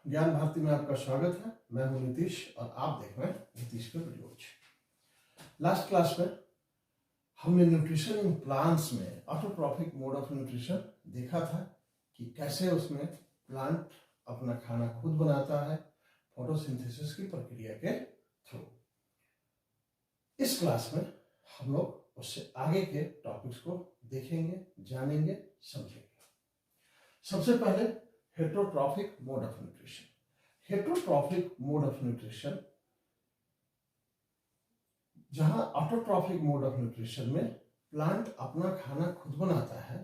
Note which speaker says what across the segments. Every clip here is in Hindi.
Speaker 1: ज्ञान भारती में आपका स्वागत है। मैं हूं नीतीश और आप देख रहे हैं नीतीश के वीडियोज। लास्ट क्लास में हमने न्यूट्रिशन इन प्लांट्स में ऑटोट्रॉफिक मोड ऑफ न्यूट्रिशन देखा था कि कैसे उसमें प्लांट अपना खाना खुद बनाता है फोटोसिंथेसिस की प्रक्रिया के थ्रू। इस क्लास में हम लोग उससे आगे के टॉपिक्स को देखेंगे, जानेंगे, समझेंगे। सबसे पहले heterotrophic mode of nutrition. Heterotrophic mode of nutrition, जहां ऑटोट्रॉफिक मोड ऑफ न्यूट्रिशन में प्लांट अपना खाना खुद बनाता है,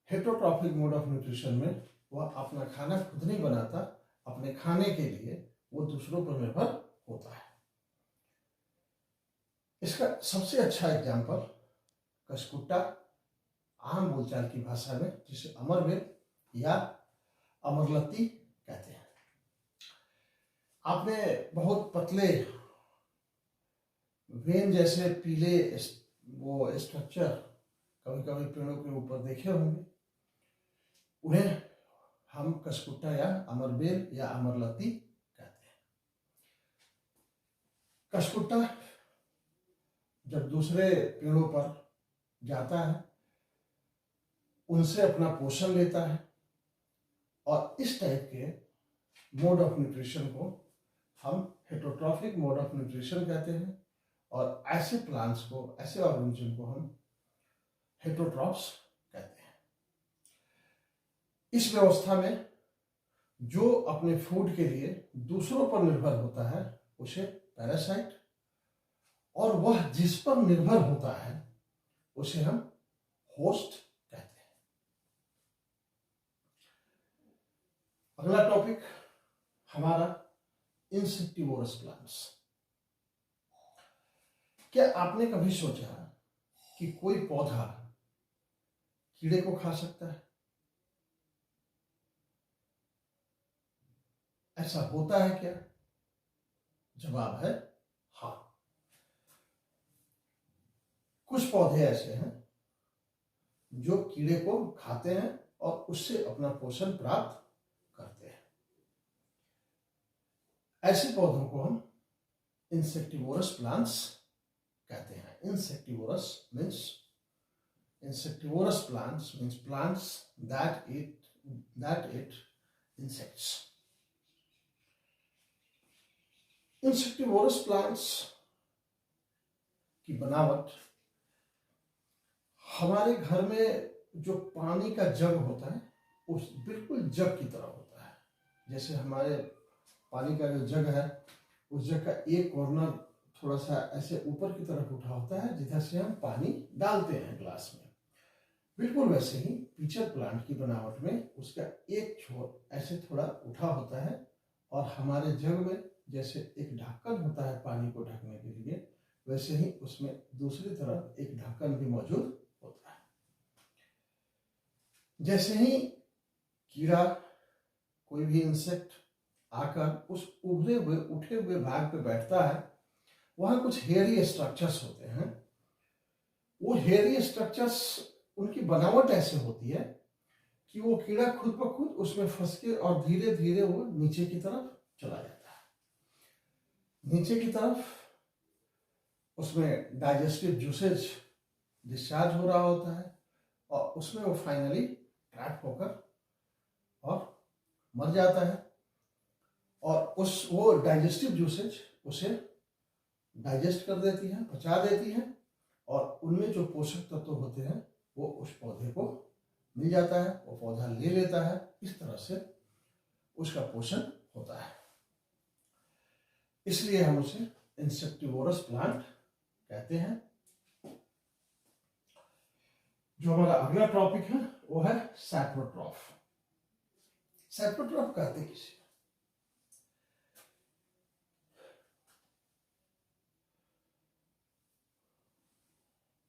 Speaker 1: हेटरोट्रॉफिक मोड ऑफ न्यूट्रिशन में वह अपना खाना खुद नहीं बनाता, अपने खाने के लिए वो दूसरों पर निर्भर होता है। इसका सबसे अच्छा एग्जाम्पल कशकुट्टा, आम बोलचाल की भाषा में जिसे अमरवेल या अमरलत्ती कहते हैं। आपने बहुत पतले वेन जैसे पीले वो स्ट्रक्चर कभी कभी पेड़ों के ऊपर देखे होंगे। उन्हें हम कशकुट्टा या अमरबेल या अमरलत्ती कहते हैं। कशकुट्टा जब दूसरे पेड़ों पर जाता है, उनसे अपना पोषण लेता है और इस टाइप के मोड ऑफ न्यूट्रिशन को हम हेटरोट्रॉफिक मोड ऑफ न्यूट्रिशन कहते हैं और ऐसे प्लांट्स को, ऐसे ऑर्गेनिज्म को हम हेटरोट्रॉफ्स कहते हैं। इस व्यवस्था में जो अपने फूड के लिए दूसरों पर निर्भर होता है उसे पैरासाइट, और वह जिस पर निर्भर होता है उसे हम होस्ट कहते हैं। अगला टॉपिक हमारा इंसेक्टिवोरस प्लांट्स। क्या आपने कभी सोचा कि कोई पौधा कीड़े को खा सकता है? ऐसा होता है क्या? जवाब है हाँ। कुछ पौधे ऐसे हैं जो कीड़े को खाते हैं और उससे अपना पोषण प्राप्त करते हैं। ऐसे पौधों को हम इंसेक्टिवोरस प्लांट्स कहते हैं। Insectivorous plants means plants that eat insects. Insectivorous plants की बनावट हमारे घर में जो पानी का जग होता है उस बिल्कुल जग की तरह होता है। जैसे हमारे पानी का जो जग है उस जग का एक कॉर्नर थोड़ा सा ऐसे ऊपर की तरफ उठा होता है जिधर से हम पानी डालते हैं ग्लास में। बिल्कुल वैसे ही पीचर प्लांट की बनावट में उसका एक छोर ऐसे थोड़ा उठा होता है और हमारे जग में जैसे एक ढक्कन होता है पानी को ढकने के लिए, वैसे ही उसमें दूसरी तरफ एक ढक्कन भी मौजूद होता है। जैसे ही कीड़ा, कोई भी इंसेक्ट आकर उस उभरे हुए उठे हुए भाग पे बैठता है, वहां कुछ हेयरी स्ट्रक्चर्स होते हैं। वो हेयरी स्ट्रक्चर्स, उनकी बनावट ऐसे होती है कि वो कीड़ा खुद ब खुद उसमें फंस के और धीरे धीरे वो नीचे की तरफ चला जाता है। नीचे की तरफ उसमें डाइजेस्टिव जूसेज डिस्चार्ज हो रहा होता है और उसमें वो फाइनली ट्रैप होकर और मर जाता है। और वो डाइजेस्टिव जूसेज उसे डाइजेस्ट कर देती है, पचा देती है और उनमें जो पोषक तत्व होते हैं वो उस पौधे को मिल जाता है, वो पौधा ले लेता है। इस तरह से उसका पोषण होता है। इसलिए हम उसे इंसेक्टिवोरस प्लांट कहते हैं। जो हमारा अगला टॉपिक है वो है सैप्रोट्रॉफ। सैप्रोट्रॉफ कहते किसे?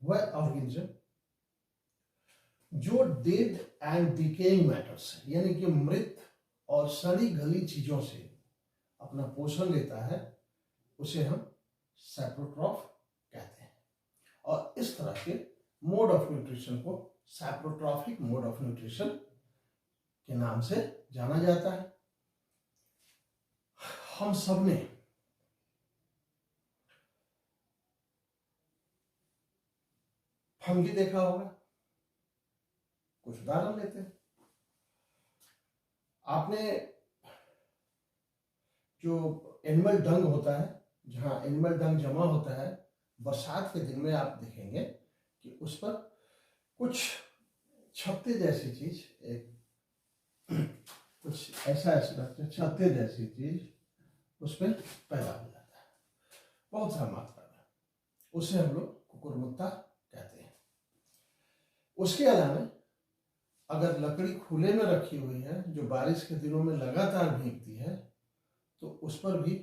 Speaker 1: वह ऑर्गेनिज्म जो डेड एंड डिकेइंग मैटर्स यानी कि मृत और सड़ी गली चीजों से अपना पोषण लेता है, उसे हम सैप्रोट्रॉफ कहते हैं। और इस तरह के मोड ऑफ न्यूट्रिशन को सैप्रोट्रॉफिक मोड ऑफ न्यूट्रिशन के नाम से जाना जाता है। हम सब ने फंगी देखा होगा। कुछ उदाहरण लेते हैं। आपने जो एनिमल डंग होता है, जहां एनिमल डंग जमा होता है, बरसात के दिन में आप देखेंगे कि उस पर कुछ छत्ते जैसी चीज, एक कुछ ऐसा छत्ते जैसी चीज उस पर पैदा हो जाता है, बहुत सा मात्रा में। उसे हम लोग कुकुरमुत्ता कहते हैं। उसके अलावा अगर लकड़ी खुले में रखी हुई है, जो बारिश के दिनों में लगातार भीगती है, तो उस पर भी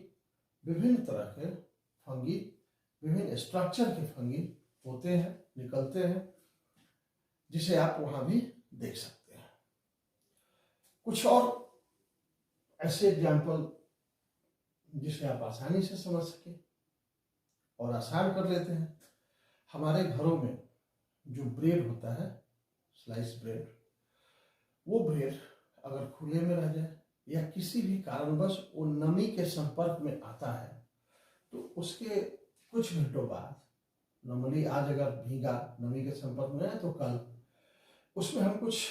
Speaker 1: विभिन्न तरह के फंगी, विभिन्न स्ट्रक्चर के फंगी होते हैं, निकलते हैं, जिसे आप वहां भी देख सकते हैं। कुछ और ऐसे एग्जाम्पल जिसे आप आसानी से समझ सके और आसान कर लेते हैं। हमारे घरों में जो ब्रेड होता है, स्लाइस ब्रेड, वो ब्रेड अगर खुले में रह जाए या किसी भी कारणवश वो नमी के संपर्क में आता है, तो उसके कुछ घंटों बाद, नॉर्मली आज अगर भीगा नमी के संपर्क में है तो कल उसमें हम कुछ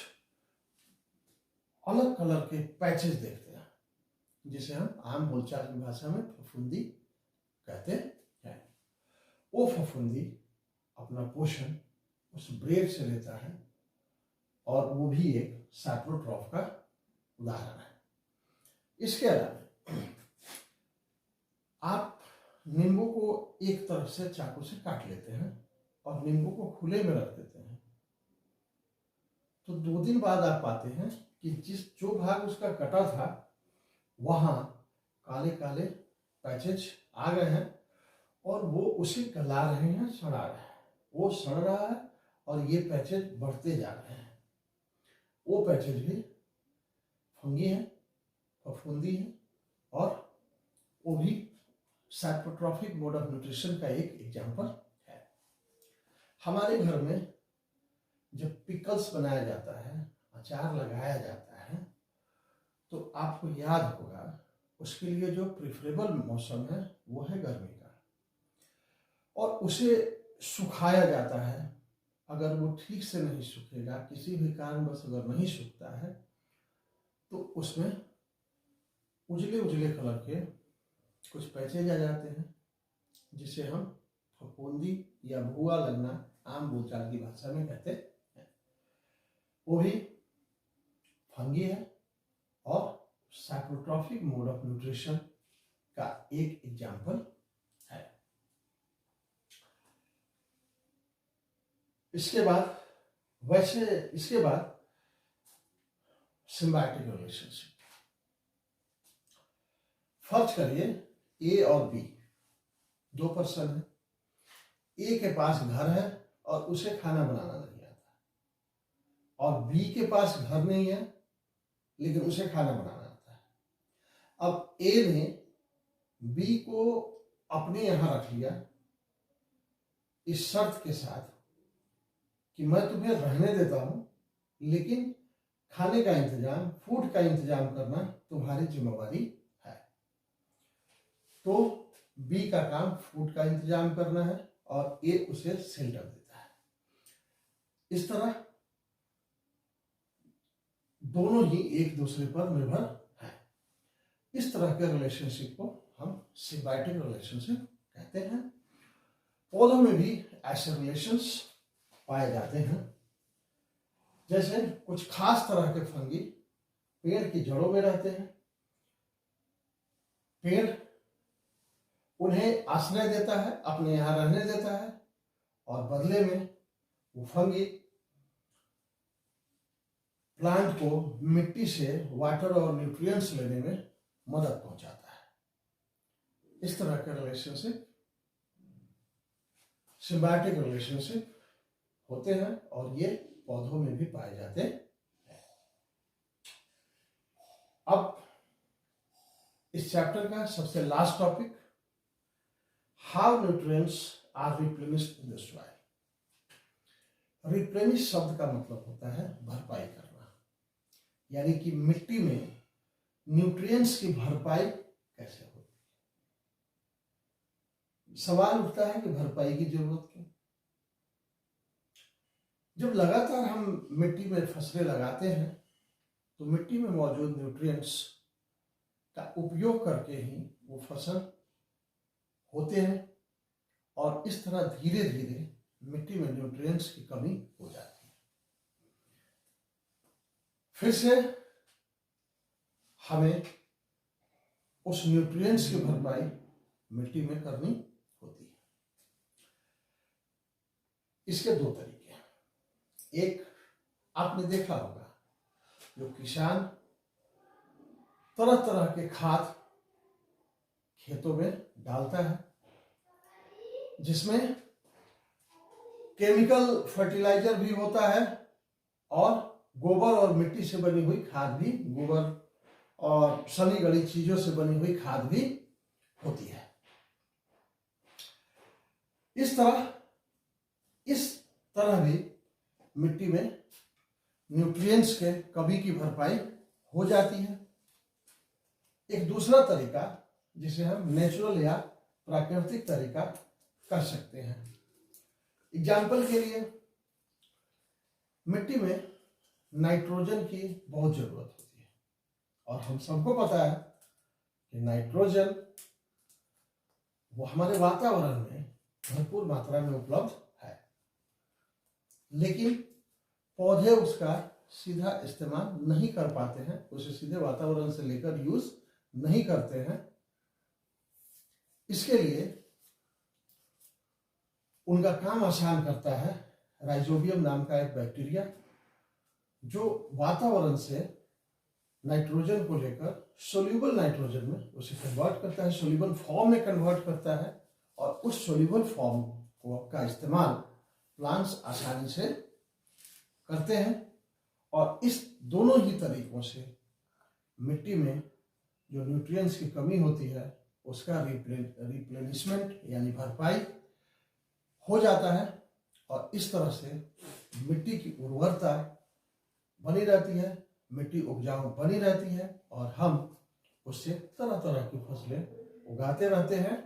Speaker 1: अलग कलर के पैचेस देखते हैं, जिसे हम आम बोलचाल की भाषा में फफूंदी कहते हैं। वो फफूंदी अपना पोषण उस ब्रेड से लेता है, और वो भी एक सैप्रोट्रॉफ का उदाहरण है। इसके अलावा आप नींबू को एक तरफ से चाकू से काट लेते हैं और नींबू को खुले में रख देते हैं, तो 2 दिन बाद आप पाते हैं कि जो भाग उसका कटा था वहां काले काले पैचेज आ गए हैं, और वो उसे गला रहे हैं, सड़ा रहे हैं। वो सड़ रहा है और ये पैचेज बढ़ते जा रहे हैं। वो पैचेज भी फंगी है, फफूंदी है, और वो भी साइप्रोट्रॉफिक मोड ऑफ न्यूट्रिशन का एक एग्जाम्पल है। हमारे घर में जब पिकल्स बनाया जाता है, अचार लगाया जाता है, तो आपको याद होगा उसके लिए जो प्रिफरेबल मौसम है वो है गर्मी का, और उसे सुखाया जाता है। अगर वो ठीक से नहीं सूखेगा, किसी भी कारणवश अगर नहीं सूखता है, तो उसमें उजले उजले कलर के कुछ पैचेज आ जाते हैं, जिसे हम फफूंदी या भुआ लगना आम बोलचाल की भाषा में कहते हैं। वो भी फंगी है और साइप्रोट्रॉफिक मोड ऑफ न्यूट्रिशन का एक एग्जाम्पल है। इसके बाद सिम्बायोटिक रिलेशनशिप। फर्ज करिए ए और बी 2 पर्सन है। ए के पास घर है और उसे खाना बनाना नहीं आता, और बी के पास घर नहीं है लेकिन उसे खाना बनाना आता है। अब ए ने बी को अपने यहां रख लिया इस शर्त के साथ कि मैं तुम्हें रहने देता हूं, लेकिन खाने का इंतजाम, फूड का इंतजाम करना तुम्हारी जिम्मेवारी है। तो बी का काम फूड का इंतजाम करना है और ए उसे शेल्टर देता है। इस तरह दोनों ही एक दूसरे पर निर्भर हैं। इस तरह के रिलेशनशिप को हम सिम्बायोटिक रिलेशनशिप कहते हैं। पौधों में भी ऐसे रिलेशंस पाए जाते हैं। जैसे कुछ खास तरह के फंगी पेड़ की जड़ों में रहते हैं। पेड़ उन्हें आश्रय देता है, अपने यहां रहने देता है, और बदले में वो फंगी प्लांट को मिट्टी से वाटर और न्यूट्रिएंट्स लेने में मदद पहुंचाता है। इस तरह के रिलेशनशिप सिम्बायोटिक रिलेशनशिप होते हैं, और ये पौधों में भी पाए जाते हैं। अब इस चैप्टर का सबसे last topic, how nutrients are replenished in the soil. Replenish शब्द का मतलब होता है भरपाई करना, यानी कि मिट्टी में न्यूट्रिएंट्स की भरपाई कैसे हो। सवाल उठता है कि भरपाई की जरूरत क्यों? जब लगातार हम मिट्टी में फसलें लगाते हैं तो मिट्टी में मौजूद न्यूट्रिएंट्स का उपयोग करके ही वो फसल होते हैं और इस तरह धीरे धीरे मिट्टी में न्यूट्रिएंट्स की कमी हो जाती है। फिर से हमें उस न्यूट्रिएंट्स की भरपाई मिट्टी में करनी होती है। इसके दो तरीके हैं। एक, आपने देखा होगा, जो किसान तरह तरह के खाद खेतों में डालता है, जिसमें केमिकल फर्टिलाइजर भी होता है और गोबर और मिट्टी से बनी हुई खाद भी, गोबर और सनी गली चीजों से बनी हुई खाद भी होती है। इस तरह भी मिट्टी में न्यूट्रिएंट्स के कमी की भरपाई हो जाती है। एक दूसरा तरीका, जिसे हम नेचुरल या प्राकृतिक तरीका कर सकते हैं। एग्जाम्पल के लिए, मिट्टी में नाइट्रोजन की बहुत जरूरत होती है और हम सबको पता है कि नाइट्रोजन वो हमारे वातावरण में भरपूर मात्रा में उपलब्ध है, लेकिन पौधे उसका सीधा इस्तेमाल नहीं कर पाते हैं, उसे सीधे वातावरण से लेकर यूज नहीं करते हैं। इसके लिए उनका काम आसान करता है राइजोबियम नाम का एक बैक्टीरिया, जो वातावरण से नाइट्रोजन को लेकर सोल्यूबल नाइट्रोजन में उसे कन्वर्ट करता है, सोल्यूबल फॉर्म में कन्वर्ट करता है और उस सोल्यूबल फॉर्म का इस्तेमाल प्लांट्स आसानी से करते हैं। और इस दोनों ही तरीकों से मिट्टी में जो न्यूट्रिएंट्स की कमी होती है उसका रिप्लेनिशमेंट यानी भरपाई हो जाता है और इस तरह से मिट्टी की उर्वरता बनी रहती है, मिट्टी उपजाऊ बनी रहती है और हम उससे तरह तरह की फसलें उगाते रहते हैं